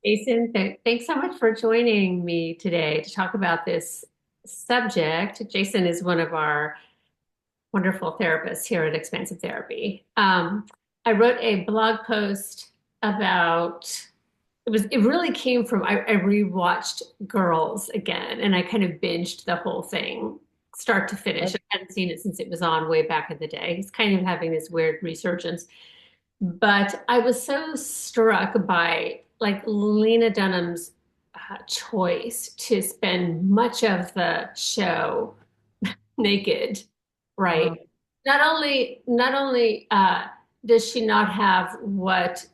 Jasyn, thanks so much for joining me today to talk about this subject. Jasyn is one of our wonderful therapists here at Expansive Therapy. I wrote a blog post about it really came from I rewatched Girls again and I kind of binged the whole thing start to finish. I hadn't seen it since it was on way back in the day. He's kind of having this weird resurgence. But I was so struck by like Lena Dunham's choice to spend much of the show naked, right? Oh, Not only does she not have what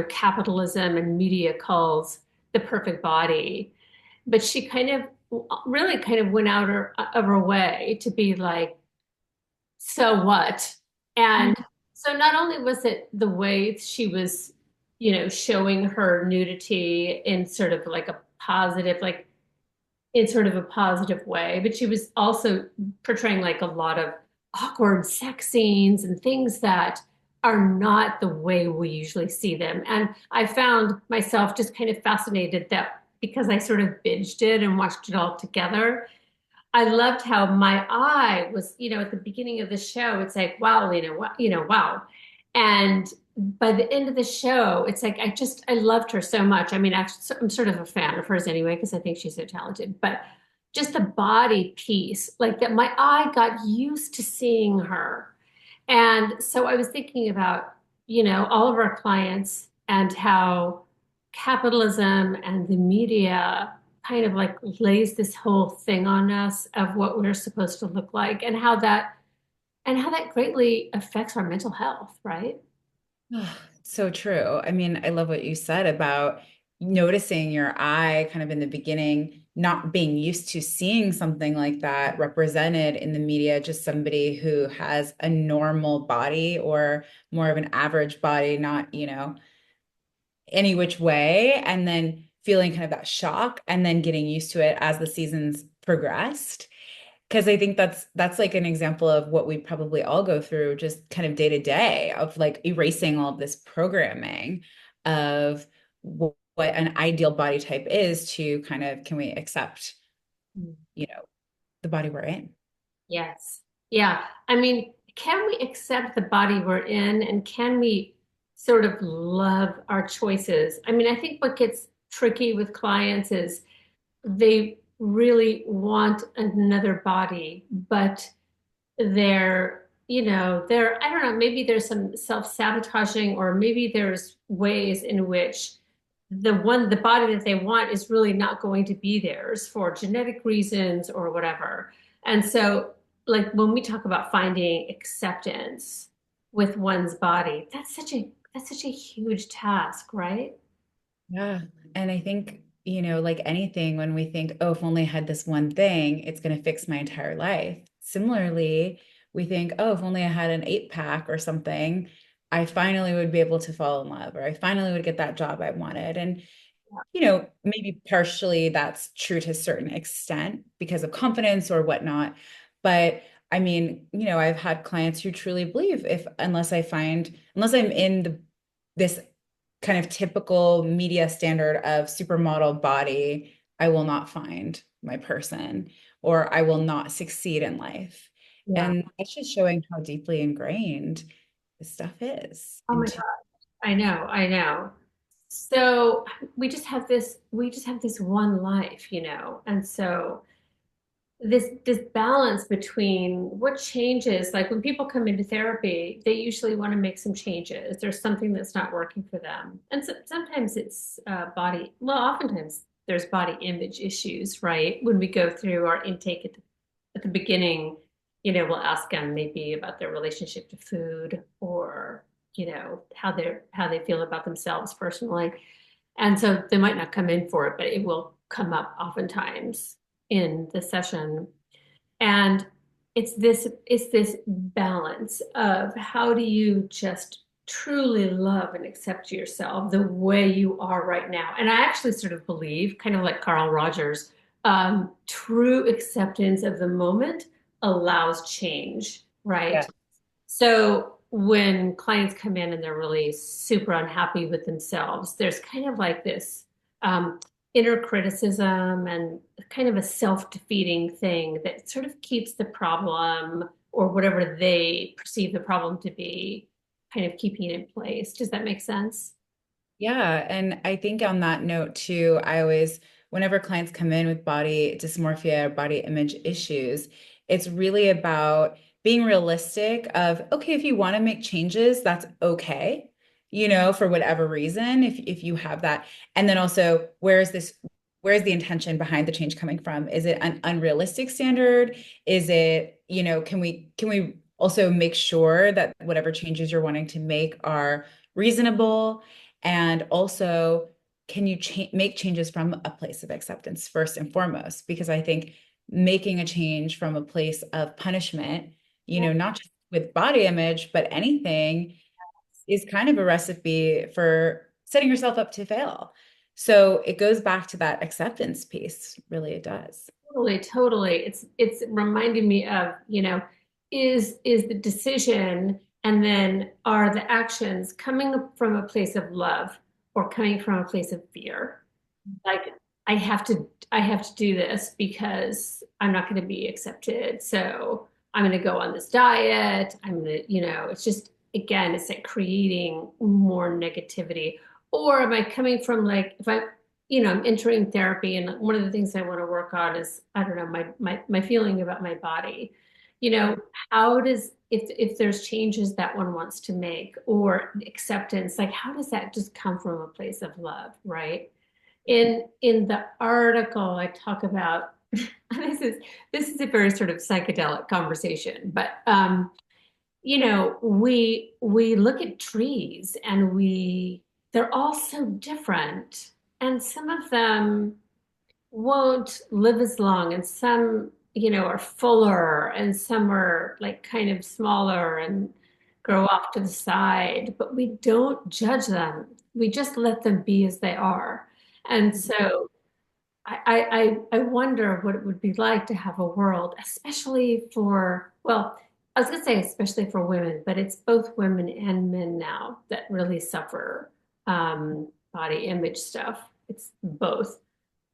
capitalism and media calls the perfect body, but she kind of really kind of went out of her way to be like, so what? And so not only was it the way she was, showing her nudity in sort of like a positive, like in sort of a positive way, but she was also portraying like a lot of awkward sex scenes and things that are not the way we usually see them. And I found myself just kind of fascinated that because I sort of binged it and watched it all together. I loved how my eye was, at the beginning of the show, it's like, wow, wow. And by the end of the show, it's like, I loved her so much. I mean, actually, I'm sort of a fan of hers anyway, because I think she's so talented, but just the body piece, like that, my eye got used to seeing her. And so I was thinking about, all of our clients and how capitalism and the media kind of like lays this whole thing on us of what we're supposed to look like and how that greatly affects our mental health, right? so true. I mean, I love what you said about noticing your eye kind of in the beginning, not being used to seeing something like that represented in the media, just somebody who has a normal body or more of an average body, not, any which way, and then feeling kind of that shock and then getting used to it as the seasons progressed. Because I think that's like an example of what we probably all go through just kind of day to day of like erasing all of this programming of what an ideal body type is to kind of can we accept, you know, the body we're in. Yes. Yeah. I mean, can we accept the body we're in and can we sort of love our choices? I mean, I think what gets tricky with clients is they really want another body, but I don't know, maybe there's some self-sabotaging, or maybe there's ways in which the body that they want is really not going to be theirs for genetic reasons or whatever. And so, like when we talk about finding acceptance with one's body, that's such a huge task, right? Yeah. And I think, like anything, when we think, oh, if only I had this one thing, it's going to fix my entire life. Similarly, we think, oh, if only I had an eight pack or something, I finally would be able to fall in love, or I finally would get that job I wanted. And, maybe partially that's true to a certain extent because of confidence or whatnot. But I mean, I've had clients who truly believe if unless I'm in this kind of typical media standard of supermodel body, I will not find my person or I will not succeed in life. Yeah. And that's just showing how deeply ingrained this stuff is Oh my into. God. I know, I know. So we just have this one life, and so this balance between what changes, like when people come into therapy, they usually want to make some changes. There's something that's not working for them. And sometimes it's oftentimes there's body image issues, right? When we go through our intake at the beginning, we'll ask them maybe about their relationship to food or, how they feel about themselves personally. And so they might not come in for it, but it will come up oftentimes in the session. And it's this balance of how do you just truly love and accept yourself the way you are right now. And I actually sort of believe, kind of like Carl Rogers, true acceptance of the moment allows change, right? Yeah. So when clients come in and they're really super unhappy with themselves, there's kind of like this. um, inner criticism and kind of a self-defeating thing that sort of keeps the problem or whatever they perceive the problem to be kind of keeping it in place. Does that make sense? Yeah. And I think on that note too, I always, whenever clients come in with body dysmorphia or body image issues, it's really about being realistic of, okay, if you want to make changes, that's okay, for whatever reason, if you have that. And then also, where's the intention behind the change coming from? Is it an unrealistic standard? Is it, can we also make sure that whatever changes you're wanting to make are reasonable? And also, can you make changes from a place of acceptance first and foremost? Because I think making a change from a place of punishment, not just with body image, but anything is kind of a recipe for setting yourself up to fail. So it goes back to that acceptance piece. Really, it does. Totally, totally. It's reminding me of, is the decision and then are the actions coming from a place of love or coming from a place of fear? Like I have to do this because I'm not going to be accepted. So I'm going to go on this diet. I'm going to, it's just again, it's like creating more negativity. Or am I coming from like if I'm entering therapy and one of the things I want to work on is I don't know my feeling about my body. You know, how does if there's changes that one wants to make or acceptance, like how does that just come from a place of love, right? In the article I talk about this is a very sort of psychedelic conversation, but we look at trees and they're all so different, and some of them won't live as long, and some are fuller, and some are like kind of smaller and grow off to the side, but we don't judge them. We just let them be as they are. And so I wonder what it would be like to have a world, especially for, well, I was gonna say especially for women, but it's both women and men now that really suffer body image stuff. It's both.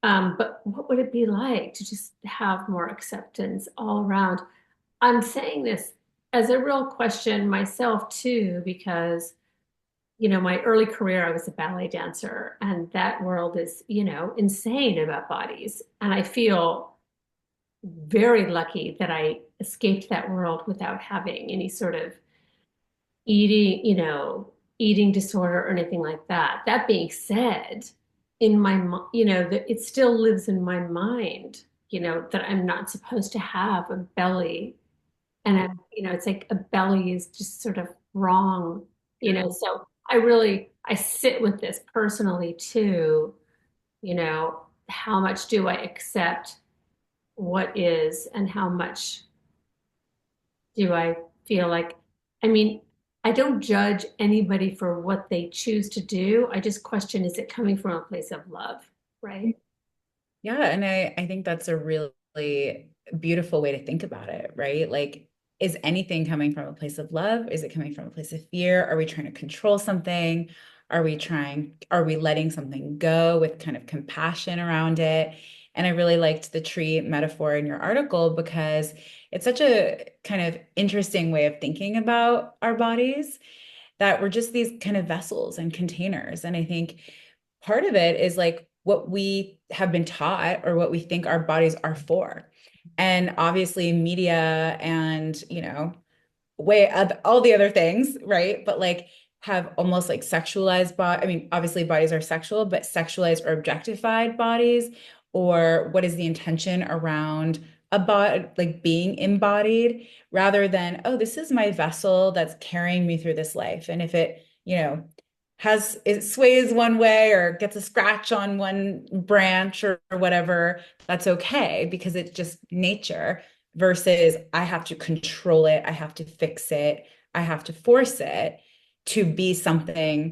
But what would it be like to just have more acceptance all around? I'm saying this as a real question myself too, because my early career, I was a ballet dancer, and that world is, insane about bodies. And I feel very lucky that I escaped that world without having any sort of eating disorder or anything like that. That being said, that it still lives in my mind, that I'm not supposed to have a belly, and it's like a belly is just sort of wrong, so I sit with this personally too, how much do I accept what is and how much do I feel like, I mean, I don't judge anybody for what they choose to do. I just question, is it coming from a place of love, right? Yeah, and I think that's a really beautiful way to think about it, right? Like, is anything coming from a place of love? Is it coming from a place of fear? Are we trying to control something? Are we letting something go with kind of compassion around it? And I really liked the tree metaphor in your article because it's such a kind of interesting way of thinking about our bodies, that we're just these kind of vessels and containers. And I think part of it is like what we have been taught or what we think our bodies are for. And obviously, media and, way of all the other things, right? But like have almost like sexualized body. I mean, obviously bodies are sexual, but sexualized or objectified bodies, or what is the intention around a body, like being embodied, rather than, oh, this is my vessel that's carrying me through this life. And if it, it sways one way or gets a scratch on one branch or whatever, that's okay because it's just nature, versus I have to control it, I have to fix it, I have to force it to be something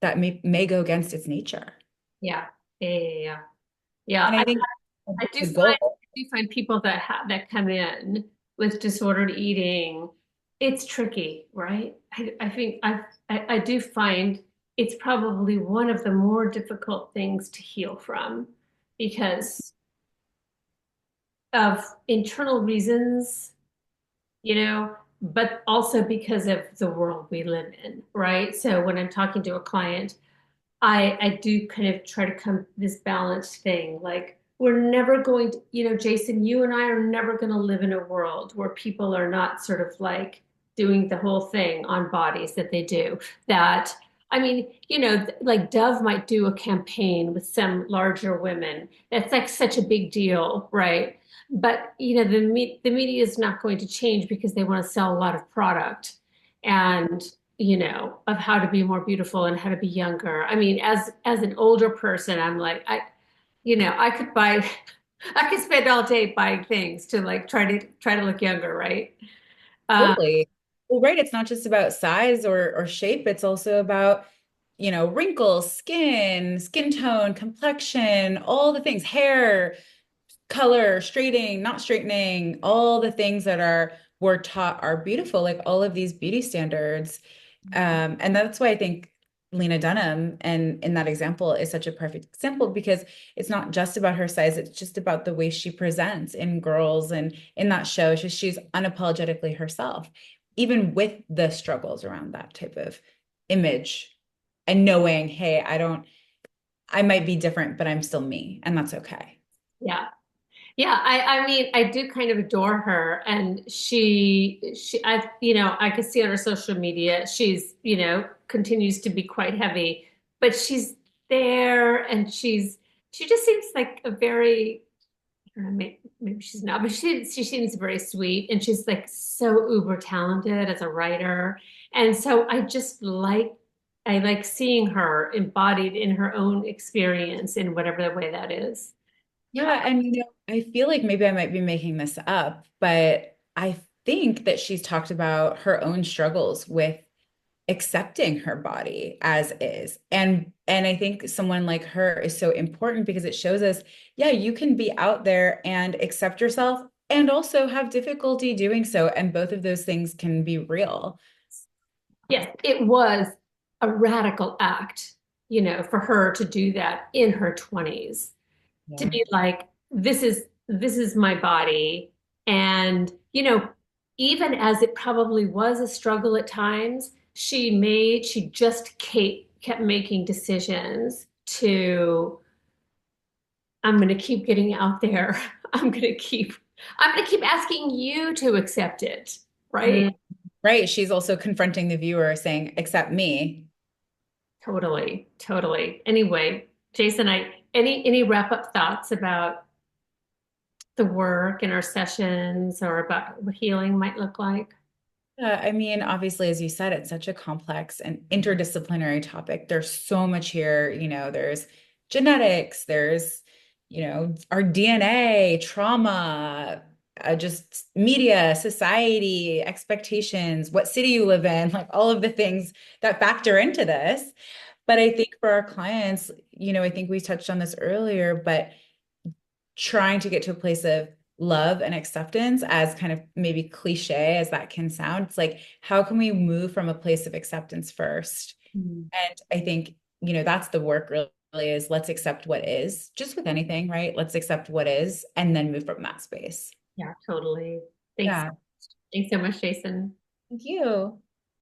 that may go against its nature. Yeah. Yeah. Yeah. Yeah. Yeah. And I think I do the find goal, people that come in with disordered eating, it's tricky, right? I think I do find it's probably one of the more difficult things to heal from because of internal reasons, but also because of the world we live in, right? So when I'm talking to a client, I do kind of try to come this balanced thing. Like we're never going to, Jasyn, you and I are never going to live in a world where people are not sort of like doing the whole thing on bodies that they do. That I mean, like Dove might do a campaign with some larger women. That's like such a big deal, right? But the media is not going to change because they want to sell a lot of product. And of how to be more beautiful and how to be younger. I mean, as an older person, I'm like, I could buy, I could spend all day buying things to like try to look younger, right? Uh, Totally. Well, right. It's not just about size or shape. It's also about, wrinkles, skin tone, complexion, all the things, hair, color, straightening, not straightening, all the things that we're taught are beautiful, like all of these beauty standards. And that's why I think Lena Dunham and in that example is such a perfect example because it's not just about her size, it's just about the way she presents in girls and in that show. She's unapologetically herself, even with the struggles around that type of image and knowing, hey, I might be different, but I'm still me, and that's okay. yeah. Yeah, I mean, I do kind of adore her, and I could see on her social media, she's, continues to be quite heavy, but she's there, and she just seems like a very, I don't know, maybe she's not, but she seems very sweet, and she's like so uber talented as a writer, and so I like seeing her embodied in her own experience in whatever the way that is. Yeah, and I feel like maybe I might be making this up, but I think that she's talked about her own struggles with accepting her body as is. And I think someone like her is so important because it shows us, yeah, you can be out there and accept yourself and also have difficulty doing so. And both of those things can be real. Yes, it was a radical act, for her to do that in her 20s, to Yeah. be like, this is my body. And, even as it probably was a struggle at times, she just kept making decisions to, I'm going to keep getting out there. I'm going to keep asking you to accept it, right? Mm. Right. She's also confronting the viewer saying, accept me. Totally, totally. Anyway, Jasyn, any wrap up thoughts about the work and our sessions or about what healing might look like? I mean, obviously, as you said, it's such a complex and interdisciplinary topic. There's so much here. There's genetics, there's, our DNA, trauma, just media, society, expectations, what city you live in, like all of the things that factor into this. But I think for our clients, I think we touched on this earlier, but trying to get to a place of love and acceptance, as kind of maybe cliche as that can sound, it's like, how can we move from a place of acceptance first? Mm. And I think, that's the work really is, let's accept what is, just with anything, right? Let's accept what is and then move from that space. Yeah, totally. Thanks. Yeah. Thanks so much, Jasyn. Thank you.